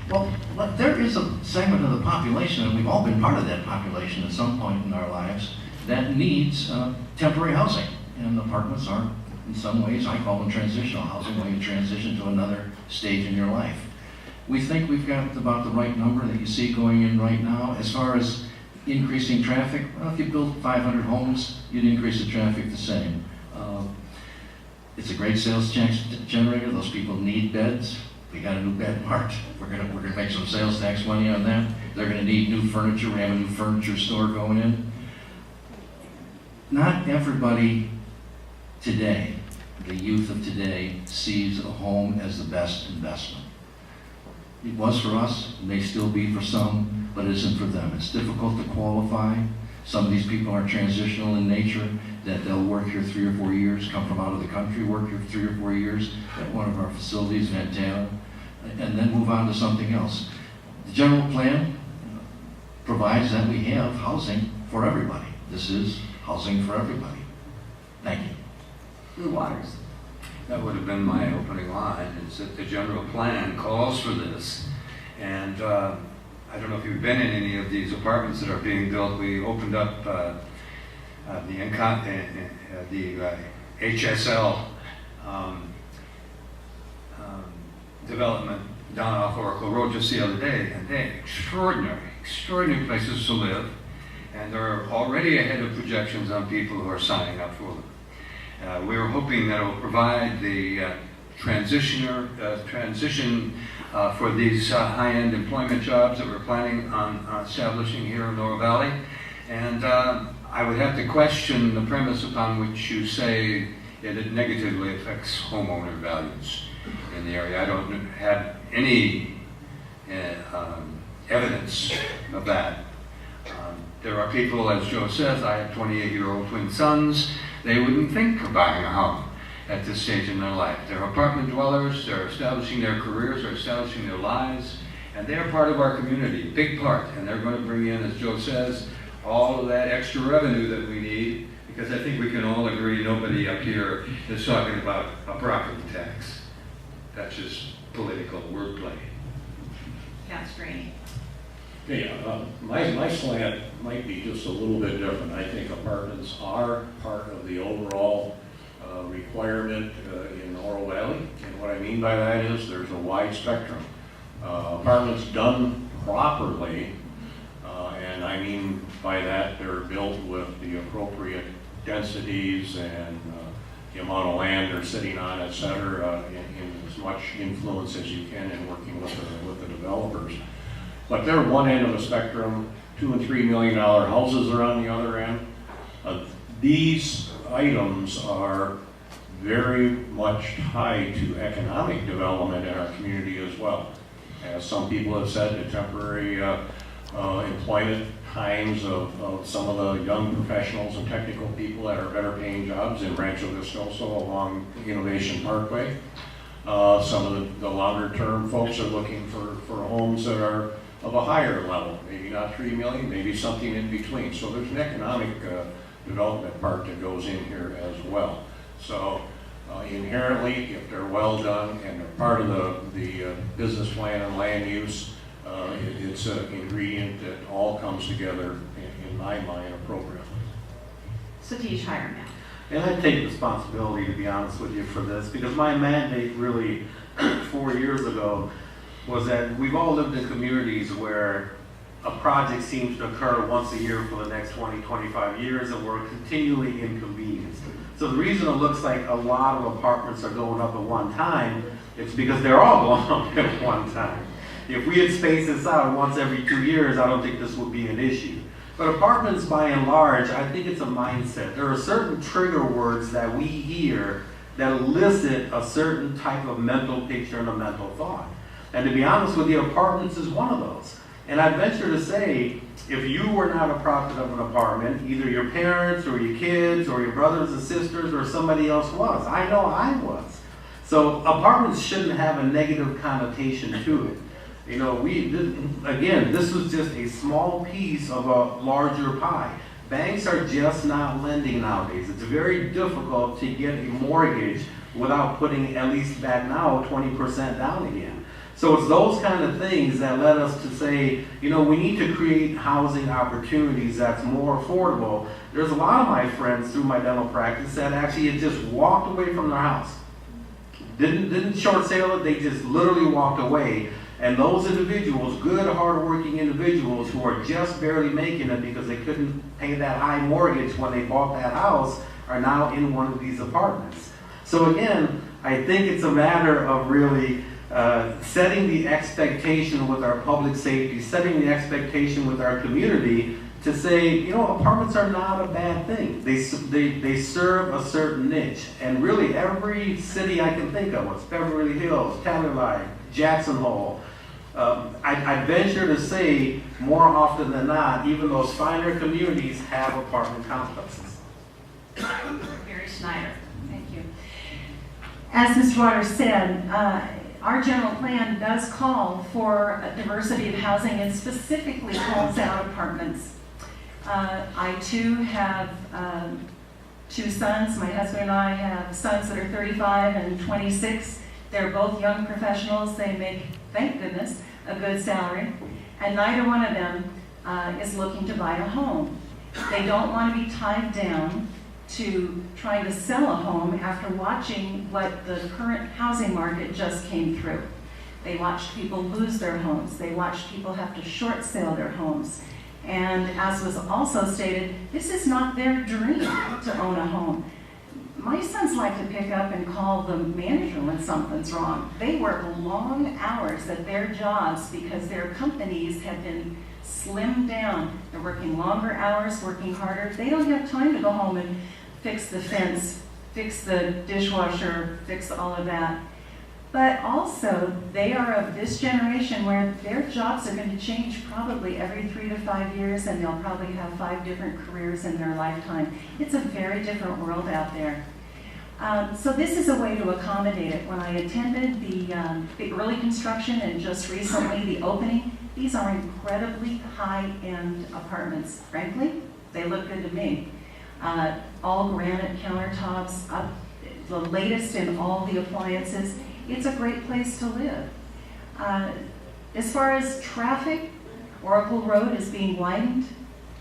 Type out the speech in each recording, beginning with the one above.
Well, there is a segment of the population, and we've all been part of that population at some point in our lives, that needs temporary housing. And apartments are, in some ways, I call them transitional housing, when you transition to another stage in your life. We think we've got about the right number that you see going in right now. As far as increasing traffic, well, if you build 500 homes, you'd increase the traffic the same. It's a great sales generator. Those people need beds. We got a new bed marked. We're gonna make some sales tax money on that. They're gonna need new furniture. We have a new furniture store going in. Not everybody today, the youth of today, sees a home as the best investment. It was for us, it may still be for some, but it isn't for them. It's difficult to qualify. Some of these people are transitional in nature, that they'll work here 3 or 4 years, come from out of the country, work here 3 or 4 years at one of our facilities, Ventana, and then move on to something else. The general plan provides that we have housing for everybody. This is housing for everybody. Thank you. Blue Waters. That would have been my opening line, is that the general plan calls for this. And I don't know if you've been in any of these apartments that are being built. We opened up the HSL development down off Oracle Road just the other day, and they extraordinary places to live, and they're already ahead of projections on people who are signing up for them. We're hoping that it will provide the transition for these high-end employment jobs that we're planning on establishing here in Oro Valley. And I would have to question the premise upon which you say it negatively affects homeowner values in the area. I don't have any evidence of that. There are people, as Joe says, I have 28-year-old twin sons. They wouldn't think of buying a home at this stage in their life. They're apartment dwellers, they're establishing their careers, they're establishing their lives, and they're part of our community, big part, and they're going to bring in, as Joe says, all of that extra revenue that we need, because I think we can all agree nobody up here is talking about a property tax. That's just political wordplay. Count Straney. Yeah, my slant might be just a little bit different. I think apartments are part of the overall requirement in Oro Valley. And what I mean by that is there's a wide spectrum. Apartments done properly, and I mean by that they're built with the appropriate densities and the amount of land they're sitting on, et cetera, in as much influence as you can in working with the developers. But they're one end of the spectrum. $2 and $3 million houses are on the other end. These items are very much tied to economic development in our community as well. As some people have said, the temporary employment times of some of the young professionals and technical people that are better paying jobs in Rancho Vista, also along Innovation Parkway. Some of the longer term folks are looking for homes that are of a higher level, maybe not $3 million, maybe something in between. So there's an economic development part that goes in here as well. So inherently, if they're well done and they're part of the business plan and land use, it's an ingredient that all comes together, in my mind, appropriately. Satish Hireman. And I take responsibility, to be honest with you, for this, because my mandate really 4 years ago was that we've all lived in communities where a project seems to occur once a year for the next 20, 25 years, and we're continually inconvenienced. So the reason it looks like a lot of apartments are going up at one time, it's because they're all going up at one time. If we had spaced this out once every 2 years, I don't think this would be an issue. But apartments, by and large, I think it's a mindset. There are certain trigger words that we hear that elicit a certain type of mental picture and a mental thought. And to be honest with you, apartments is one of those. And I venture to say, if you were not a product of an apartment, either your parents or your kids or your brothers and sisters or somebody else was. I know I was. So apartments shouldn't have a negative connotation to it. You know, this was just a small piece of a larger pie. Banks are just not lending nowadays. It's very difficult to get a mortgage without putting, at least back now, 20% down again. So it's those kind of things that led us to say, you know, we need to create housing opportunities that's more affordable. There's a lot of my friends through my dental practice that actually had just walked away from their house. Didn't short sale it, they just literally walked away. And those individuals, good, hardworking individuals who are just barely making it because they couldn't pay that high mortgage when they bought that house, are now in one of these apartments. So again, I think it's a matter of really setting the expectation with our public safety, setting the expectation with our community to say, you know, apartments are not a bad thing. They serve a certain niche. And really every city I can think of, it's Beverly Hills, Tenderloin, Jackson Hole, I venture to say more often than not, even those finer communities have apartment complexes. Mary Snyder. Thank you. As Mr. Waters said, our general plan does call for a diversity of housing and specifically calls out apartments. I too have 2 sons. My husband and I have sons that are 35 and 26. They're both young professionals. They make, thank goodness, a good salary. And neither one of them is looking to buy a home. They don't want to be tied down to trying to sell a home after watching what the current housing market just came through. They watched people lose their homes. They watched people have to short sale their homes. And as was also stated, this is not their dream to own a home. My sons like to pick up and call the manager when something's wrong. They work long hours at their jobs because their companies have been slimmed down. They're working longer hours, working harder. They don't have time to go home and fix the fence, fix the dishwasher, fix all of that. But also, they are of this generation where their jobs are going to change probably every 3 to 5 years, and they'll probably have 5 different careers in their lifetime. It's a very different world out there. So this is a way to accommodate it. When I attended the early construction and just recently the opening, these are incredibly high-end apartments. Frankly, they look good to me. All granite countertops, the latest in all the appliances. It's a great place to live. As far as traffic, Oracle Road is being widened.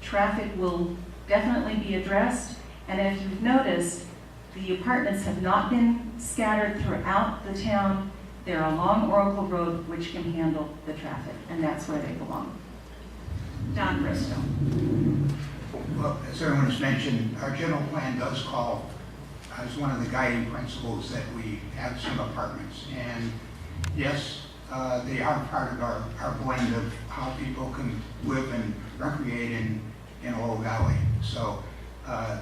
Traffic will definitely be addressed. And if you've noticed, the apartments have not been scattered throughout the town. They're along Oracle Road, which can handle the traffic, and that's where they belong. Don Bristow. Well, as everyone has mentioned, our general plan does call as one of the guiding principles that we have some apartments. And yes, they are part of our blend of how people can live and recreate in Oro Valley. So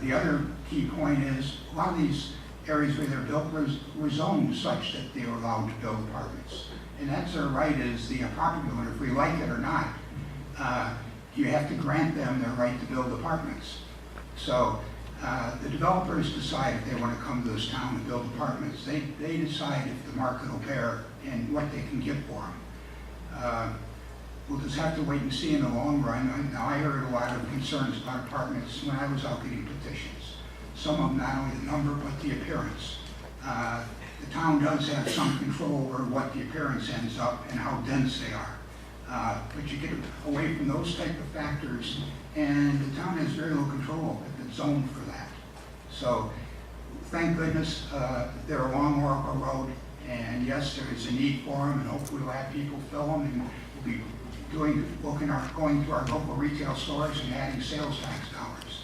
the other key point is a lot of these areas where they're built were zoned such that they were allowed to build apartments. And that's their right as the property owner, if we like it or not. You have to grant them their right to build apartments. So the developers decide if they want to come to this town and build apartments. They decide if the market will bear and what they can get for them. We'll just have to wait and see in the long run. Now, I heard a lot of concerns about apartments when I was out getting petitions. Some of them, not only the number, but the appearance. The town does have some control over what the appearance ends up and how dense they are. But you get away from those type of factors, and the town has very little control if it's zoned for that. So, thank goodness they're along Oracle Road, and yes, there is a need for them, and hopefully we'll have people fill them, and we'll be going to our local retail stores and adding sales tax dollars.